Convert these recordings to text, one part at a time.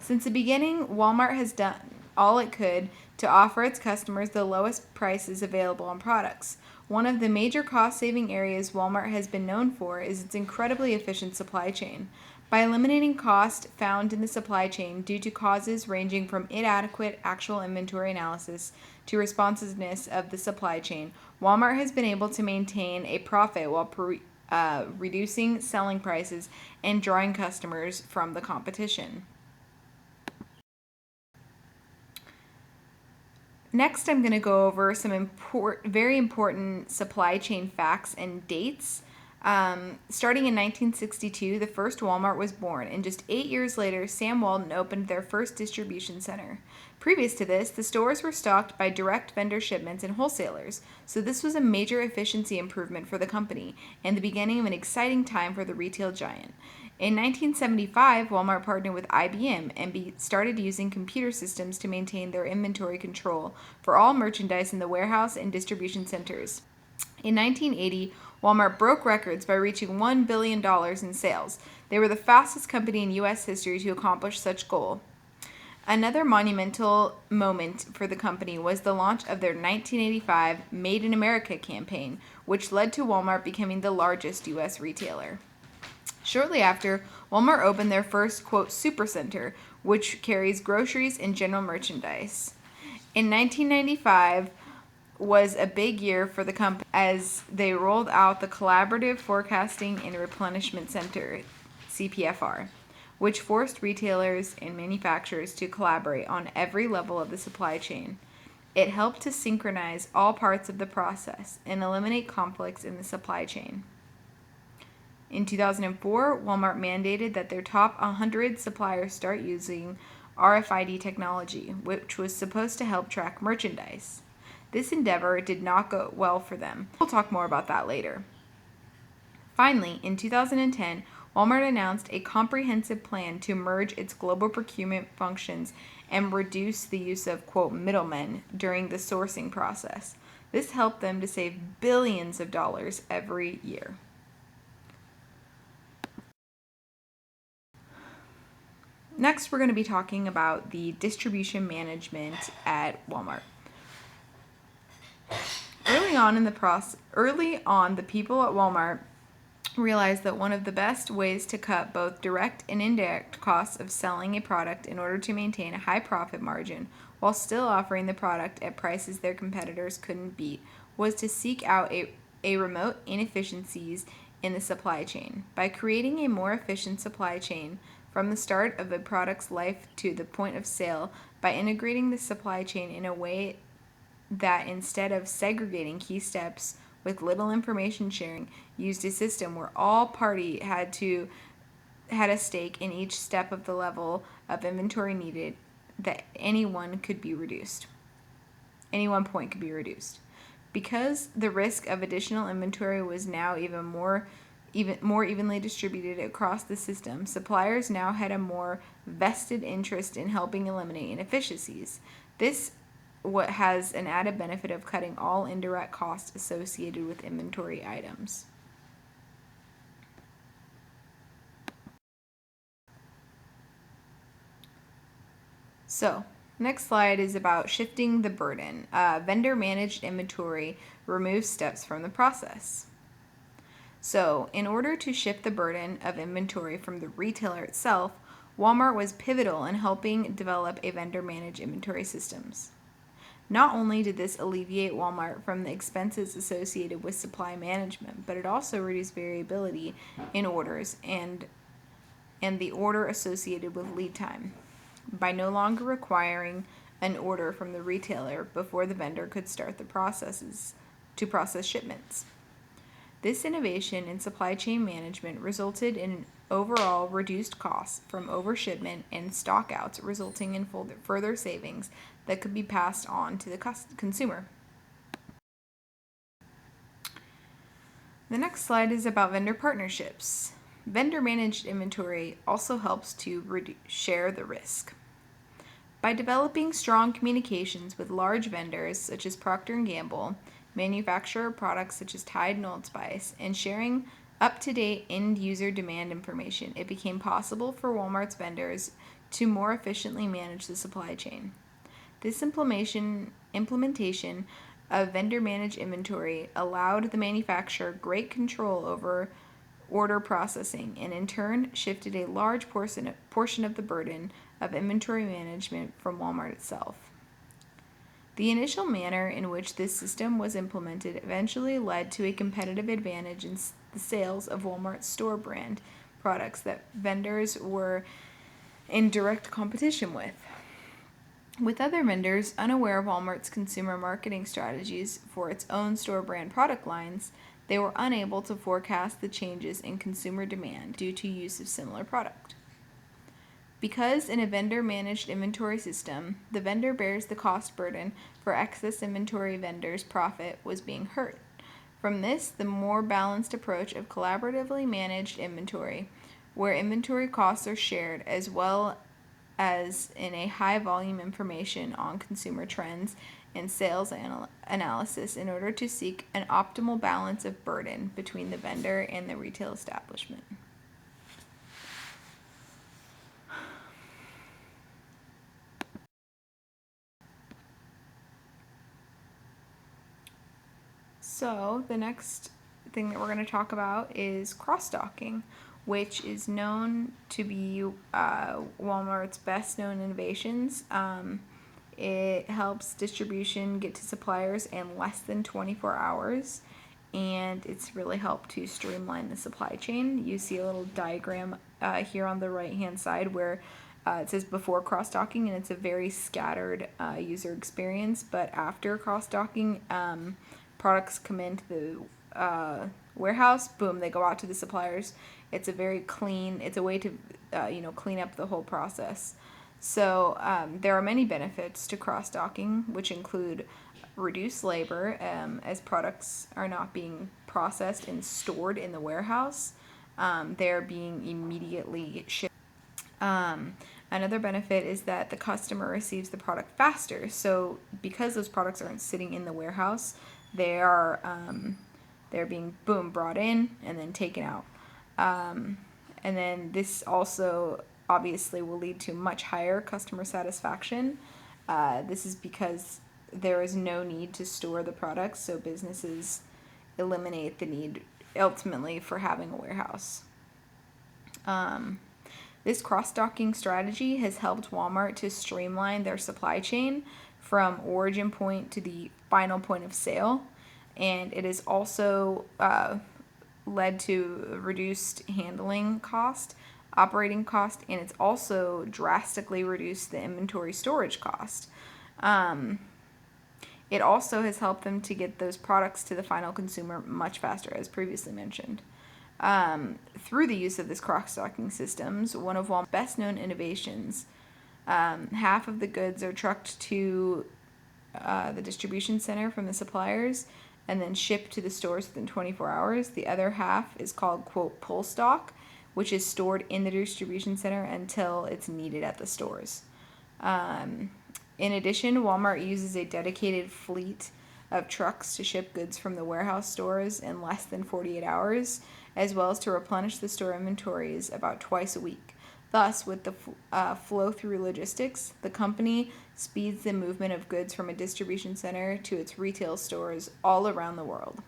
Since the beginning, Walmart has done all it could to offer its customers the lowest prices available on products. One of the major cost-saving areas Walmart has been known for is its incredibly efficient supply chain. By eliminating cost found in the supply chain due to causes ranging from inadequate actual inventory analysis to responsiveness of the supply chain, Walmart has been able to maintain a profit while reducing selling prices and drawing customers from the competition. Next, I'm going to go over some very important supply chain facts and dates. Starting in 1962, the first Walmart was born, and just 8 years later, Sam Walton opened their first distribution center. Previous to this, the stores were stocked by direct vendor shipments and wholesalers, so this was a major efficiency improvement for the company and the beginning of an exciting time for the retail giant. In 1975, Walmart partnered with IBM and started using computer systems to maintain their inventory control for all merchandise in the warehouse and distribution centers. In 1980, Walmart broke records by reaching $1 billion in sales. They were the fastest company in U.S. history to accomplish such goal. Another monumental moment for the company was the launch of their 1985 Made in America campaign, which led to Walmart becoming the largest U.S. retailer. Shortly after, Walmart opened their first, quote, supercenter, which carries groceries and general merchandise. In 1995 was a big year for the company as they rolled out the Collaborative Forecasting and Replenishment Center, CPFR, which forced retailers and manufacturers to collaborate on every level of the supply chain. It helped to synchronize all parts of the process and eliminate conflicts in the supply chain. In 2004, Walmart mandated that their top 100 suppliers start using RFID technology, which was supposed to help track merchandise. This endeavor did not go well for them. We'll talk more about that later. Finally, in 2010, Walmart announced a comprehensive plan to merge its global procurement functions and reduce the use of, quote, middlemen during the sourcing process. This helped them to save billions of dollars every year. Next, we're going to be talking about the distribution management at Walmart. Early on, the people at Walmart realized that one of the best ways to cut both direct and indirect costs of selling a product in order to maintain a high profit margin while still offering the product at prices their competitors couldn't beat was to seek out a remote inefficiencies in the supply chain. By creating a more efficient supply chain from the start of a product's life to the point of sale, by integrating the supply chain in a way that instead of segregating key steps with little information sharing, used a system where all party had a stake in each step of the level of inventory needed, that any one point could be reduced. Because the risk of additional inventory was now even more evenly distributed across the system, suppliers now had a more vested interest in helping eliminate inefficiencies. This what has an added benefit of cutting all indirect costs associated with inventory items. So, next slide is about shifting the burden. Vendor managed inventory removes steps from the process. So, in order to shift the burden of inventory from the retailer itself, Walmart was pivotal in helping develop a vendor managed inventory systems. Not only did this alleviate Walmart from the expenses associated with supply management, but it also reduced variability in orders and the order associated with lead time by no longer requiring an order from the retailer before the vendor could start the processes to process shipments. This innovation in supply chain management resulted in overall reduced costs from overshipment and stockouts, resulting in further savings that could be passed on to the consumer. The next slide is about vendor partnerships. Vendor managed inventory also helps to share the risk. By developing strong communications with large vendors such as Procter & Gamble, manufacturer products such as Tide and Old Spice, and sharing up-to-date end-user demand information, it became possible for Walmart's vendors to more efficiently manage the supply chain. This implementation of vendor managed inventory allowed the manufacturer great control over order processing and in turn shifted a large portion of the burden of inventory management from Walmart itself. The initial manner in which this system was implemented eventually led to a competitive advantage in the sales of Walmart's store brand products that vendors were in direct competition with. With other vendors unaware of Walmart's consumer marketing strategies for its own store brand product lines, they were unable to forecast the changes in consumer demand due to use of similar product. Because in a vendor managed inventory system, the vendor bears the cost burden for excess inventory vendor's profit was being hurt. From this, the more balanced approach of collaboratively managed inventory, where inventory costs are shared as well as in a high volume information on consumer trends and sales analysis in order to seek an optimal balance of burden between the vendor and the retail establishment. So the next thing that we're going to talk about is cross-docking, which is known to be Walmart's best known innovations. It helps distribution get to suppliers in less than 24 hours, and it's really helped to streamline the supply chain. You see a little diagram here on the right-hand side where it says before cross-docking, and it's a very scattered user experience, but after cross-docking, products come into the warehouse, boom, they go out to the suppliers. It's a very clean, it's a way to clean up the whole process. So there are many benefits to cross-docking, which include reduced labor as products are not being processed and stored in the warehouse. They're being immediately shipped. Another benefit is that the customer receives the product faster. So because those products aren't sitting in the warehouse, they're being brought in and then taken out. And then this also obviously will lead to much higher customer satisfaction. This is because there is no need to store the products, so businesses eliminate the need ultimately for having a warehouse. This cross-docking strategy has helped Walmart to streamline their supply chain from origin point to the final point of sale, and it has also led to reduced handling cost, operating cost, and it's also drastically reduced the inventory storage cost. It also has helped them to get those products to the final consumer much faster, as previously mentioned. Through the use of this cross-docking systems, one of Walmart's best-known innovations, half of the goods are trucked to the distribution center from the suppliers and then shipped to the stores within 24 hours. The other half is called, quote, pull stock, which is stored in the distribution center until it's needed at the stores. In addition, Walmart uses a dedicated fleet of trucks to ship goods from the warehouse stores in less than 48 hours, as well as to replenish the store inventories about twice a week. Thus, with the flow-through logistics, the company speeds the movement of goods from a distribution center to its retail stores all around the world.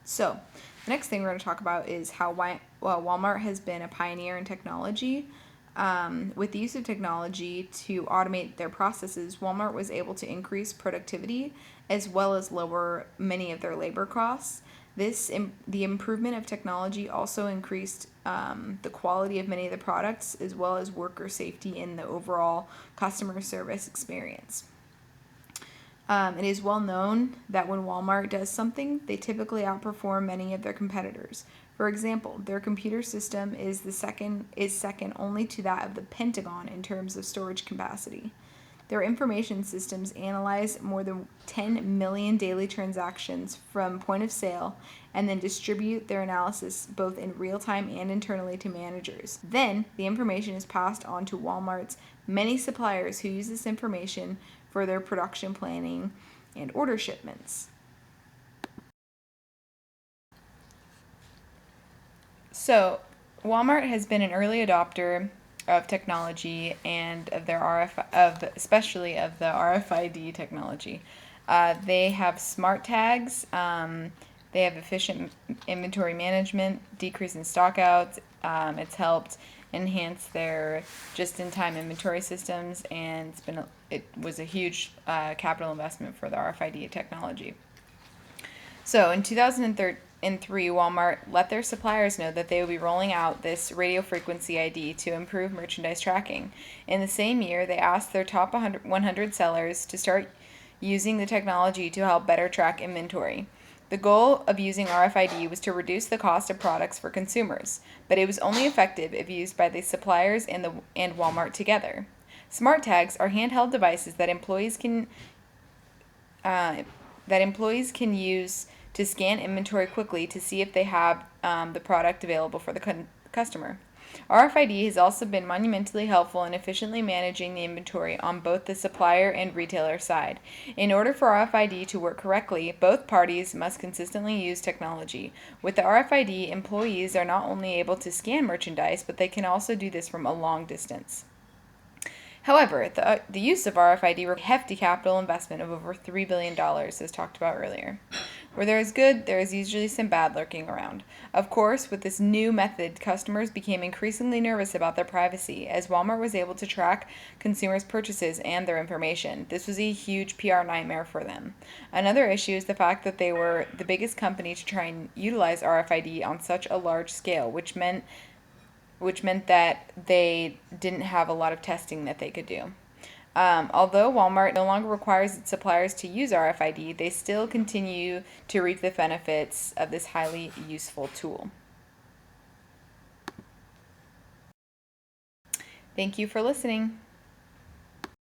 So, the next thing we're going to talk about is how Walmart has been a pioneer in technology. With the use of technology to automate their processes, Walmart was able to increase productivity as well as lower many of their labor costs. The improvement of technology also increased the quality of many of the products as well as worker safety in the overall customer service experience. It is well known that when Walmart does something, they typically outperform many of their competitors. For example, their computer system is second only to that of the Pentagon in terms of storage capacity. Their information systems analyze more than 10 million daily transactions from point of sale and then distribute their analysis both in real time and internally to managers. Then, the information is passed on to Walmart's many suppliers who use this information for their production planning and order shipments. So So, Walmart has been an early adopter of technology and of their especially of the RFID technology. They have smart tags. They have efficient inventory management, decrease in stockouts. It's helped enhance their just-in-time inventory systems, and it was a huge capital investment for the RFID technology. So in 2003, Walmart let their suppliers know that they would be rolling out this radio frequency ID to improve merchandise tracking. In the same year, they asked their top 100 sellers to start using the technology to help better track inventory. The goal of using RFID was to reduce the cost of products for consumers, but it was only effective if used by the suppliers and Walmart together. Smart tags are handheld devices uh, that employees can use to scan inventory quickly to see if they have the product available for the customer. RFID has also been monumentally helpful in efficiently managing the inventory on both the supplier and retailer side. In order for RFID to work correctly, both parties must consistently use technology. With the RFID, employees are not only able to scan merchandise, but they can also do this from a long distance. However, the use of RFID requires a hefty capital investment of over $3 billion, as talked about earlier. Where there is good, there is usually some bad lurking around. Of course, with this new method, customers became increasingly nervous about their privacy, as Walmart was able to track consumers' purchases and their information. This was a huge PR nightmare for them. Another issue is the fact that they were the biggest company to try and utilize RFID on such a large scale, which meant that they didn't have a lot of testing that they could do. Although Walmart no longer requires its suppliers to use RFID, they still continue to reap the benefits of this highly useful tool. Thank you for listening.